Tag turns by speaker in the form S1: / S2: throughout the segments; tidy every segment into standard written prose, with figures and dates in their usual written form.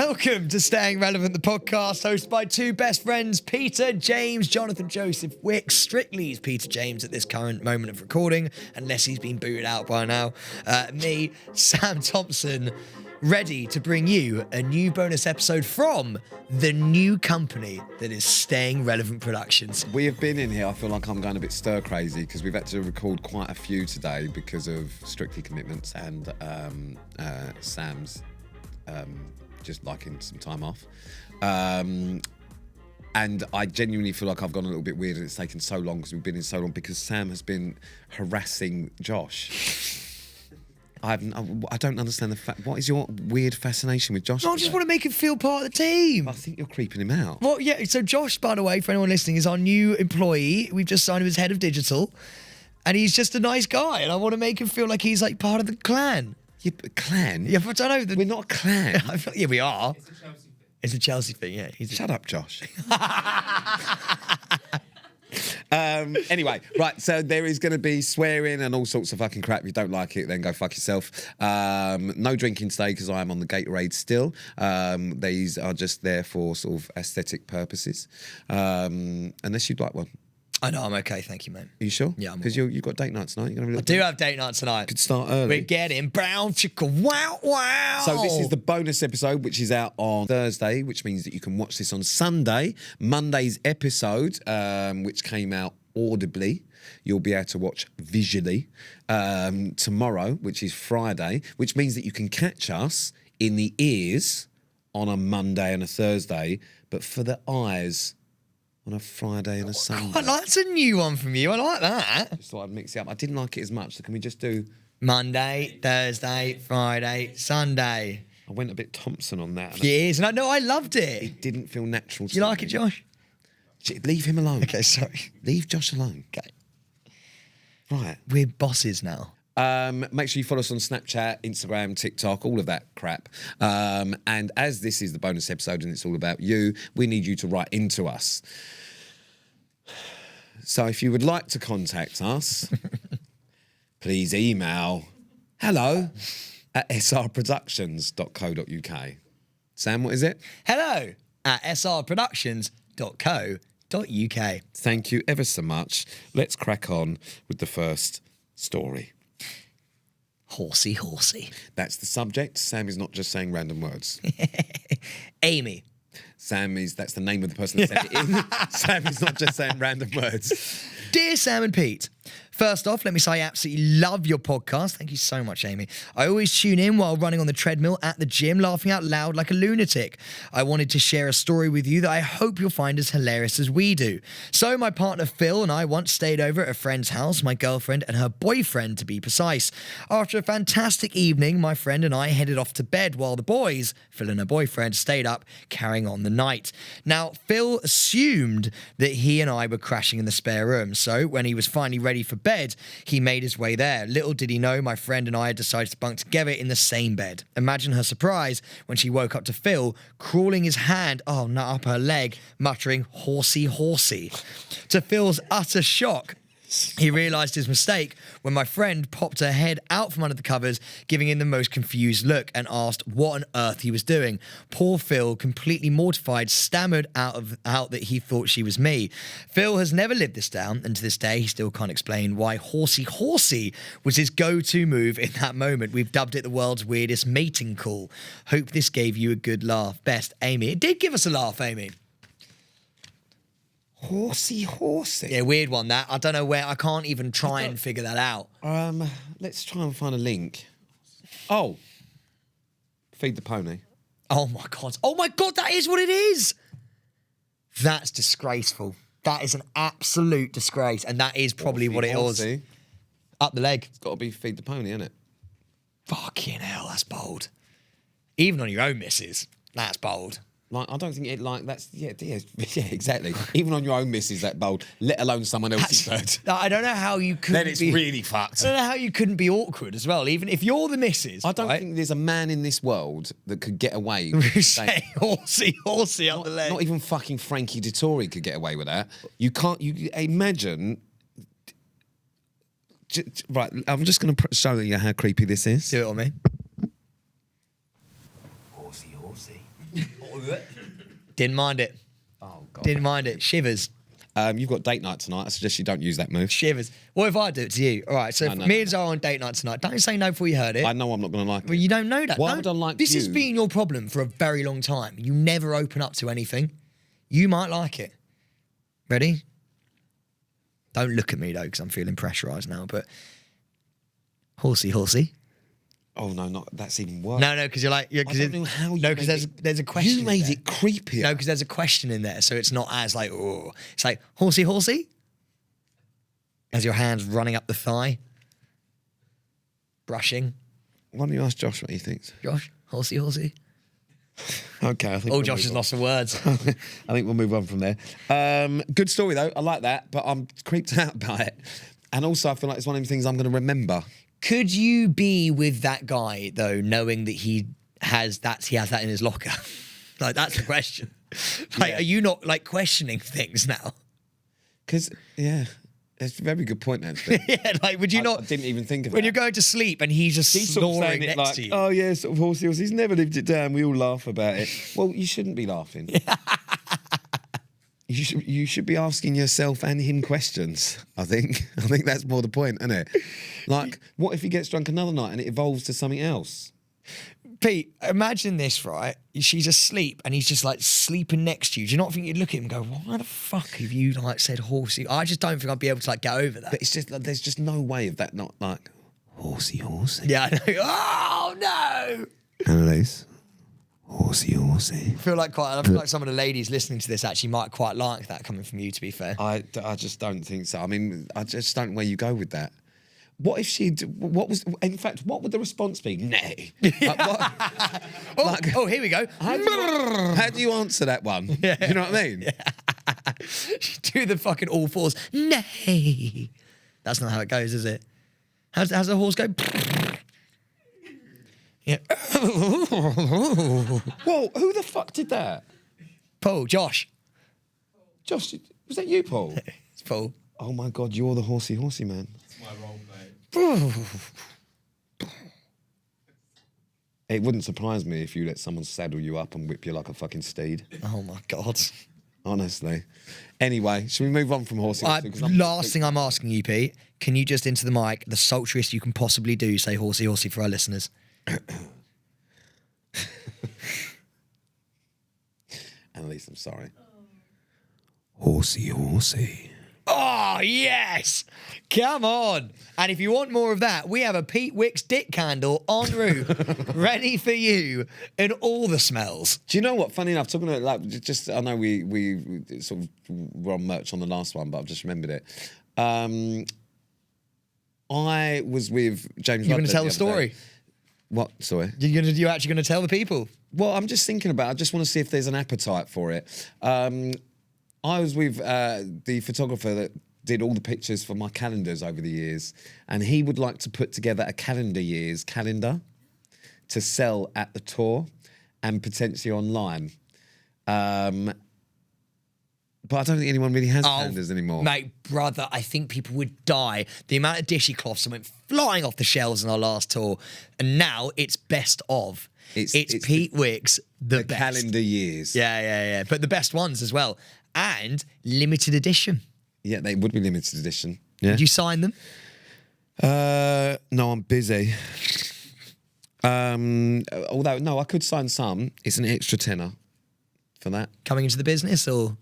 S1: Welcome to Staying Relevant, the podcast hosted by two best friends, Peter, James, Jonathan, Joseph Wicks. Strictly is Peter James at this current moment of recording, unless he's been booted out by now. Me, Sam Thompson, ready to bring you a new bonus episode from the new company that is Staying Relevant Productions.
S2: We have been in here, I feel like I'm going a bit stir crazy because we've had to record quite a few today because of Strictly commitments and Sam's just liking some time off. And I genuinely feel like I've gone a little bit weird and it's taken so long because we've been in so long because Sam has been harassing Josh. I don't understand the fact. What is your weird fascination with Josh?
S1: No, I just want to make him feel part of the team.
S2: I think you're creeping him out.
S1: Well, yeah, so Josh, by the way, for anyone listening, is our new employee. We've just signed him as head of digital. And he's just a nice guy. And I want to make him feel like he's like part of the clan.
S2: Yeah, but clan?
S1: Yeah, but I don't know.
S2: We're not a clan.
S1: Yeah, we are. It's a Chelsea thing, yeah.
S2: Shut up, Josh. Anyway, right, so there is going to be swearing and all sorts of fucking crap. If you don't like it, then go fuck yourself. No drinking today because I am on the Gatorade still. These are just there for sort of aesthetic purposes. Unless you'd like one.
S1: I know, I'm okay, thank you, mate.
S2: Are you sure?
S1: Yeah, I'm
S2: because you've got date night tonight.
S1: I do have date night tonight.
S2: Could start early.
S1: We're getting brown chicken. Wow, wow.
S2: So this is the bonus episode, which is out on Thursday, which means that you can watch this on Sunday. Monday's episode, which came out audibly, you'll be able to watch visually tomorrow, which is Friday, which means that you can catch us in the ears on a Monday and a Thursday, but for the eyes on a Friday and a Sunday.
S1: God, that's a new one from you. I like that.
S2: Just thought I'd mix it up. I didn't like it as much, so can we just do
S1: Monday, Thursday, Friday, Sunday?
S2: I went a bit Thompson on that.
S1: Yes, and I know I loved it.
S2: It didn't feel natural to
S1: Do you like
S2: me.
S1: it, Josh?
S2: Leave him alone.
S1: Okay, sorry.
S2: Leave Josh alone.
S1: Okay.
S2: Right.
S1: We're bosses now.
S2: Make sure you follow us on Snapchat, Instagram, TikTok, all of that crap. And as this is the bonus episode and it's all about you, we need you to write into us. So if you would like to contact us, please email hello@srproductions.co.uk. Sam, what is it?
S1: hello@srproductions.co.uk.
S2: Thank you ever so much. Let's crack on with the first story.
S1: Horsey.
S2: That's the subject. Sam is not just saying random words.
S1: Amy.
S2: That's the name of the person that sent it in. Sam is not just saying random words.
S1: Dear Sam and Pete, first off, let me say I absolutely love your podcast. Thank you so much, Amy. I always tune in while running on the treadmill at the gym, laughing out loud like a lunatic. I wanted to share a story with you that I hope you'll find as hilarious as we do. So my partner Phil and I once stayed over at a friend's house, my girlfriend and her boyfriend to be precise. After a fantastic evening, my friend and I headed off to bed while the boys, Phil and her boyfriend, stayed up carrying on the night. Now, Phil assumed that he and I were crashing in the spare room, so when he was finally ready for bed, he made his way there. Little did he know my friend and I had decided to bunk together in the same bed. Imagine her surprise when she woke up to Phil crawling his hand, up her leg, muttering, "Horsey, horsey." To Phil's utter shock, he realised his mistake when my friend popped her head out from under the covers, giving him the most confused look and asked what on earth he was doing. Poor Phil, completely mortified, stammered out that he thought she was me. Phil has never lived this down, and to this day he still can't explain why horsey was his go-to move in that moment. We've dubbed it the world's weirdest mating call. Hope this gave you a good laugh. Best, Amy. It did give us a laugh, Amy.
S2: Horsey.
S1: Yeah, weird one, that. I don't know where. I can't even try and figure that out.
S2: Let's try and find a link. Oh. Feed the pony.
S1: Oh, my God. Oh, my God, that is what it is. That's disgraceful. That is an absolute disgrace. And that is probably what it was. Up the leg.
S2: It's got to be feed the pony, isn't it?
S1: Fucking hell, that's bold. Even on your own missus, that's bold.
S2: Like, I don't think it, like, that's, yeah, exactly. Even on your own missus, that bold, let alone someone else's bird.
S1: I don't know how you couldn't
S2: Then it's really fucked.
S1: I don't know how you couldn't be awkward as well, even if you're the missus.
S2: I don't think there's a man in this world that could get away with saying,
S1: horsey up the leg.
S2: Not even fucking Frankie Dettori could get away with that. You can't, you imagine... Right, I'm just going to show you how creepy this is.
S1: Do it on me.
S3: Horsey.
S1: Didn't mind it.
S2: Oh, God.
S1: Didn't mind it. Shivers.
S2: You've got date night tonight. I suggest you don't use that move.
S1: Shivers. What if I do it to you? All right, so
S2: No,
S1: me and Zara on date night tonight. Don't say no before you heard it.
S2: I know I'm not going to like
S1: Well,
S2: it.
S1: you don't know that.
S2: Why
S1: Don't-
S2: would I like
S1: This
S2: you?
S1: has been your problem for a very long time. You never open up to anything. You might like it. Ready? Don't look at me though, because I'm feeling pressurised now. But horsey.
S2: Oh, no, not that's even worse.
S1: No, because you're like,
S2: I don't know how you
S1: no, because
S2: made
S1: there's a question.
S2: You
S1: in
S2: made
S1: there.
S2: it creepier.
S1: No, because there's a question in there, so it's not as like, oh, it's like horsey, as your hands running up the thigh, brushing.
S2: Why don't you ask Josh what he thinks?
S1: Josh, horsey.
S2: Okay, I think.
S1: Oh, Josh has lost some words.
S2: I think we'll move on from there. Good story though. I like that, but I'm creeped out by it. And also, I feel like it's one of the things I'm going to remember.
S1: Could you be with that guy though, knowing that he has that in his locker? Like that's the question. Like,
S2: Yeah.
S1: are you not like questioning things now?
S2: Because it's a very good point actually.
S1: Yeah, like would you
S2: I
S1: not?
S2: didn't even think of
S1: when
S2: that.
S1: you're going to sleep and he's just
S2: He's sort of
S1: snoring
S2: saying it
S1: next
S2: like,
S1: to you.
S2: oh yeah, sort of horsey. He's never lived it down. We all laugh about it. Well, you shouldn't be laughing. You should be asking yourself and him questions. I think that's more the point, isn't it? Like, what if he gets drunk another night and it evolves to something else?
S1: Pete, imagine this, right? She's asleep and he's just like sleeping next to you. Do you not think you'd look at him and go, why the fuck have you like said horsey? I just don't think I'd be able to like get over that.
S2: But it's just like, there's just no way of that not like horsey.
S1: Yeah, I know. Oh no!
S2: Annalise, horsey.
S1: I feel like some of the ladies listening to this actually might quite like that coming from you, to be fair.
S2: I just don't think so. I mean, I just don't know where you go with that. What if she? What would the response be? Nay. Like, what?
S1: Oh, here we go.
S2: How do you answer that one? Yeah. You know what I mean?
S1: Do the fucking all fours. Nay. That's not how it goes, is it? How's the horse go? Yeah.
S2: Whoa, who the fuck did that?
S1: Paul, Josh.
S2: Josh, was that you, Paul?
S1: It's Paul.
S2: Oh my God, you're the horsey man.
S3: It's my role play.
S2: It wouldn't surprise me if you let someone saddle you up and whip you like a fucking steed.
S1: Oh my God.
S2: Honestly. Anyway, should we move on from horsey?
S1: Last thing I'm asking you, Pete, can you just into the mic, the sultriest you can possibly do, say horsey for our listeners?
S2: Annalise, I'm sorry. Horsey.
S1: Oh, yes! Come on! And if you want more of that, we have a Pete Wicks dick candle en route, ready for you in all the smells.
S2: Do you know what? Funny enough, talking about like, just I know we sort of were on merch on the last one, but I've just remembered it. I was with James.
S1: You're going to
S2: Rudford
S1: tell the
S2: other
S1: story?
S2: day. What? Sorry.
S1: You're actually going to tell the people?
S2: Well, I'm just thinking about it. I just want to see if there's an appetite for it. I was with the photographer that did all the pictures for my calendars over the years, and he would like to put together a calendar to sell at the tour and potentially online. But I don't think anyone really has calendars anymore.
S1: Mate, brother, I think people would die. The amount of dishy cloths that went flying off the shelves in our last tour, and now it's best of. It's Pete Wicks, the best.
S2: Calendar years.
S1: Yeah. But the best ones as well. And limited edition.
S2: Yeah, they would be limited edition. Yeah.
S1: Did you sign them?
S2: No, I'm busy. Although, no, I could sign some. It's an extra tenner for that.
S1: Coming into the business, or?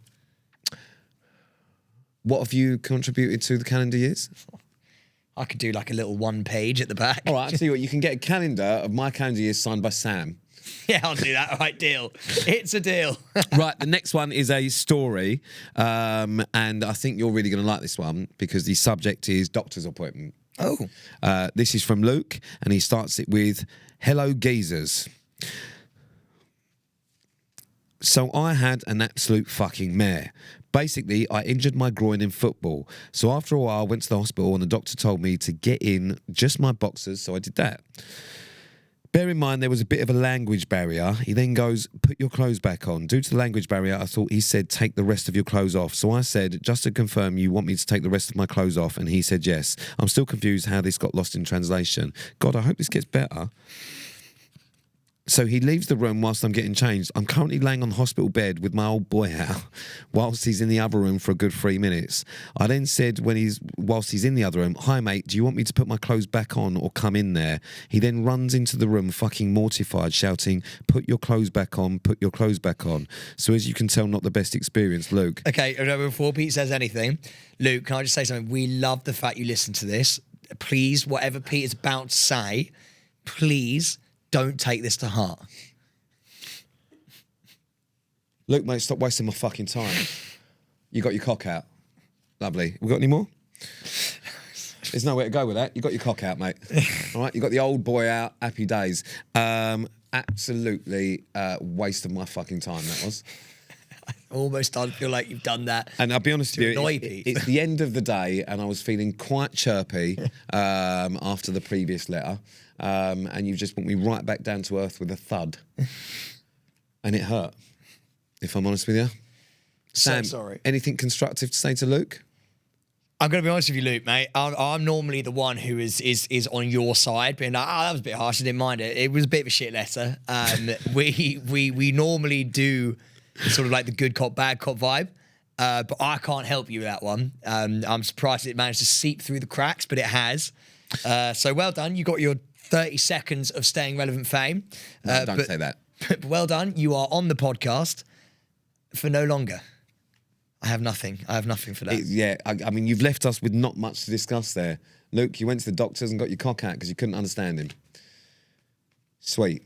S2: What have you contributed to the calendar years?
S1: I could do like a little one page at the back.
S2: All right, I'll tell you what, you can get a calendar of my calendar years signed by Sam.
S1: Yeah, I'll do that. All right, deal. It's a deal.
S2: Right, the next one is a story, and I think you're really going to like this one because the subject is doctor's appointment.
S1: Oh.
S2: This is from Luke, and he starts it with, "Hello, geezers. So I had an absolute fucking mare. Basically, I injured my groin in football. So after a while, I went to the hospital and the doctor told me to get in just my boxers, so I did that. Bear in mind, there was a bit of a language barrier. He then goes, put your clothes back on. Due to the language barrier, I thought he said, take the rest of your clothes off. So I said, just to confirm, you want me to take the rest of my clothes off? And he said, yes. I'm still confused how this got lost in translation. God, I hope this gets better. So he leaves the room whilst I'm getting changed. I'm currently laying on the hospital bed with my old boy out whilst he's in the other room for a good 3 minutes. I then said whilst he's in the other room, "Hi mate, do you want me to put my clothes back on or come in there?" He then runs into the room fucking mortified, shouting, "Put your clothes back on, put your clothes back on." So as you can tell, not the best experience, Luke.
S1: Okay, before Pete says anything, Luke, can I just say something? We love the fact you listen to this. Please, whatever Pete is about to say, please don't take this to heart.
S2: Luke, mate, stop wasting my fucking time. You got your cock out. Lovely. We got any more? There's nowhere to go with that. You got your cock out, mate. All right, you got the old boy out. Happy days. Absolutely waste of my fucking time, that was.
S1: I almost don't feel like you've done that.
S2: And I'll be honest with you,
S1: Pete.
S2: it's the end of the day and I was feeling quite chirpy after the previous letter. And you've just put me right back down to earth with a thud. And it hurt, if I'm honest with you. Sam,
S1: so sorry.
S2: Anything constructive to say to Luke?
S1: I'm going to be honest with you, Luke, mate. I'm normally the one who is on your side, being like, "Oh, that was a bit harsh. I didn't mind it. It was a bit of a shit letter." We normally do sort of like the good cop, bad cop vibe. But I can't help you with that one. I'm surprised it managed to seep through the cracks, but it has. So well done. You got your 30 seconds of staying relevant fame.
S2: No, don't say that.
S1: But well done. You are on the podcast for no longer. I have nothing for that.
S2: I mean, you've left us with not much to discuss there. Luke, you went to the doctors and got your cock out because you couldn't understand him. Sweet.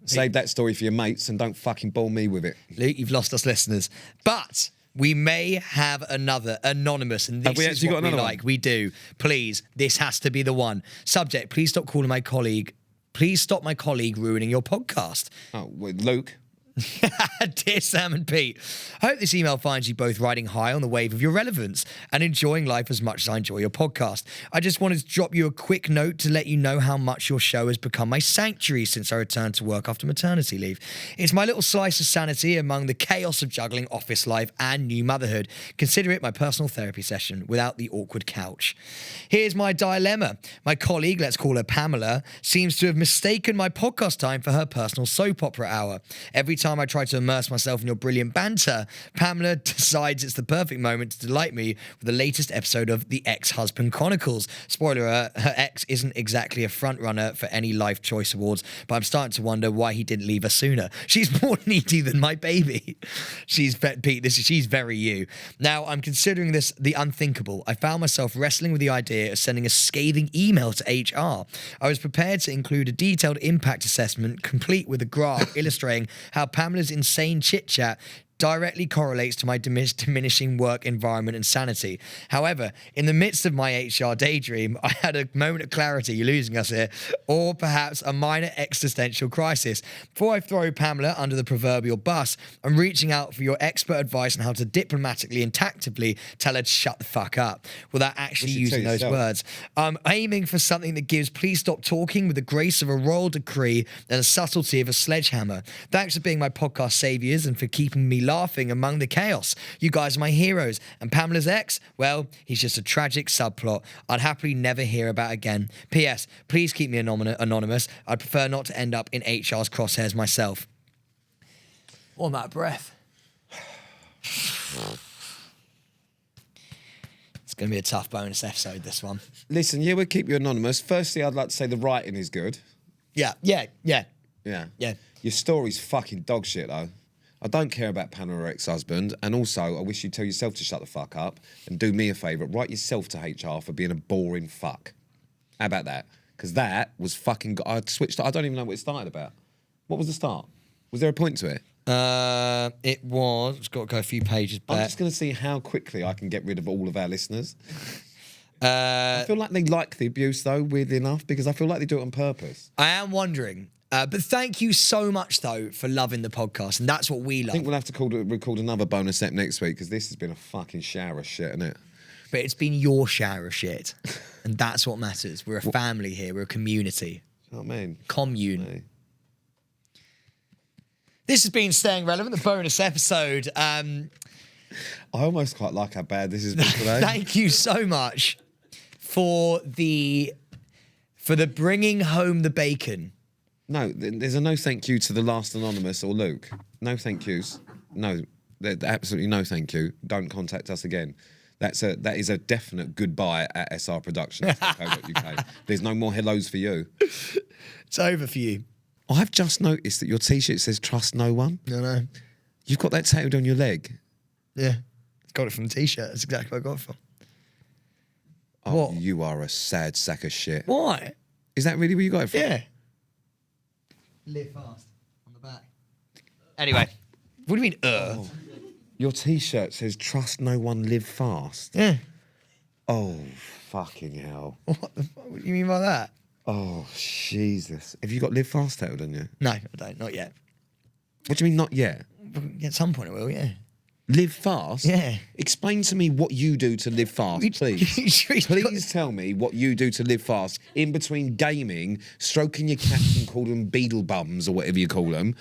S2: Save that story for your mates and don't fucking bore me with it.
S1: Luke, you've lost us listeners. But we may have another anonymous, and this is what we like. We do. Please, this has to be the one. Subject, please stop calling my colleague. Please stop my colleague ruining your podcast.
S2: Oh, with Luke.
S1: Dear Sam and Pete, I hope this email finds you both riding high on the wave of your relevance and enjoying life as much as I enjoy your podcast. I just wanted to drop you a quick note to let you know how much your show has become my sanctuary since I returned to work after maternity leave. It's my little slice of sanity among the chaos of juggling office life and new motherhood. Consider it my personal therapy session without the awkward couch. Here's my dilemma. My colleague, let's call her Pamela, seems to have mistaken my podcast time for her personal soap opera hour. Every time I try to immerse myself in your brilliant banter, Pamela decides it's the perfect moment to delight me with the latest episode of The Ex-Husband Chronicles. Spoiler alert, her ex isn't exactly a front-runner for any Life Choice Awards, but I'm starting to wonder why he didn't leave her sooner. She's more needy than my baby. Pete, she's very you. Now, I'm considering this the unthinkable. I found myself wrestling with the idea of sending a scathing email to HR. I was prepared to include a detailed impact assessment, complete with a graph illustrating how Pamela's insane chit-chat directly correlates to my diminishing work environment and sanity. However, in the midst of my HR daydream, I had a moment of clarity, you're losing us here, or perhaps a minor existential crisis. Before I throw Pamela under the proverbial bus, I'm reaching out for your expert advice on how to diplomatically and tactfully tell her to shut the fuck up without actually using those words. I'm aiming for something that gives "please stop talking" with the grace of a royal decree and the subtlety of a sledgehammer. Thanks for being my podcast saviors and for keeping me laughing among the chaos. You guys are my heroes. And Pamela's ex? Well, he's just a tragic subplot I'd happily never hear about again. P.S. Please keep me anonymous. I'd prefer not to end up in HR's crosshairs myself. Oh, I'm out of breath. It's going to be a tough bonus episode, this one.
S2: Listen, we'll keep you anonymous. Firstly, I'd like to say the writing is good.
S1: Yeah.
S2: Your story's fucking dog shit, though. I don't care about Pamela, her ex-husband, and also I wish you'd tell yourself to shut the fuck up and do me a favour, write yourself to HR for being a boring fuck. How about that? Because that was fucking... I switched... I don't even know what it started about. What was the start? Was there a point to it?
S1: It was... It's got to go a few pages back.
S2: I'm just going to see how quickly I can get rid of all of our listeners. I feel like they like the abuse, though, weirdly enough, because I feel like they do it on purpose.
S1: I am wondering... but thank you so much, though, for loving the podcast, and that's what we love.
S2: I think we'll have to record another bonus ep next week, because this has been a fucking shower of shit, hasn't it?
S1: But it's been your shower of shit, and that's what matters. We're a family here. We're a community.
S2: You know what I mean?
S1: Commune. This has been Staying Relevant, the bonus episode.
S2: I almost quite like how bad this has been today.
S1: Thank you so much for the bringing home the bacon
S2: No, there's a no thank you to the last anonymous or Luke. No thank yous. No, absolutely no thank you. Don't contact us again. That is a definite goodbye at srproductions.co.uk. There's no more hellos for you.
S1: It's over for you.
S2: I've just noticed that your T-shirt says "Trust no one."
S1: No, no.
S2: You've got that tattooed on your leg.
S1: Yeah. Got it from the T-shirt. That's exactly what I got it from.
S2: Oh,
S1: What?
S2: you are a sad sack of shit.
S1: Why?
S2: Is that really where you got it from?
S1: Yeah. Live fast on the back. Anyway, what do you mean,
S2: Your T-shirt says "Trust no one, live fast."
S1: Yeah.
S2: Oh, fucking hell.
S1: What the fuck? What do you mean by that?
S2: Oh, Jesus. Have you got live fast tattooed on you?
S1: No, I don't. Not yet.
S2: What do you mean not yet?
S1: At some point I will, yeah.
S2: Live fast?
S1: Yeah.
S2: Explain to me what you do to live fast, please. Please tell me what you do to live fast in between gaming, stroking your cats and call them beetle bums or whatever you call them.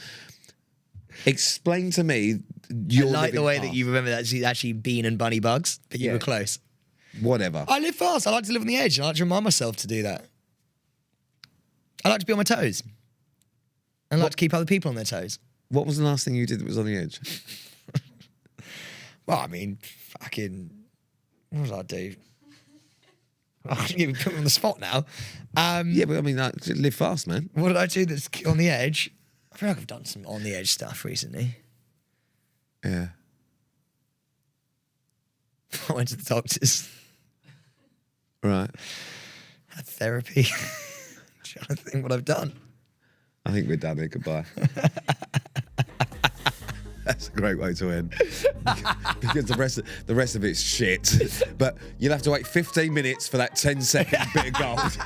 S2: Explain to me your
S1: I like the way
S2: fast.
S1: that you remember that it's actually Bean and Bunny Bugs, but you
S2: Yeah.
S1: were close.
S2: Whatever.
S1: I live fast. I like to live on the edge. I like to remind myself to do that. I like to be on my toes. I like to keep other people on their toes.
S2: What was the last thing you did that was on the edge?
S1: Well, I mean, fucking, what did I do? Oh, you put me on the spot now.
S2: Yeah, but I mean, live fast, man.
S1: What did I do that's on the edge? I feel like I've done some on the edge stuff recently.
S2: Yeah.
S1: I went to the doctors,
S2: Right.
S1: had therapy. Trying to think what I've done.
S2: I think we're done here. Goodbye. That's a great way to end. Because the rest of it's shit. But you'll have to wait 15 minutes for that 10-second bit of gold.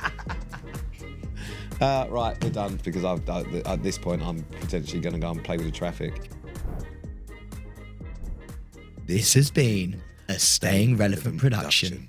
S2: Right, we're done because at this point I'm potentially going to go and play with the traffic.
S1: This has been a Staying Relevant production.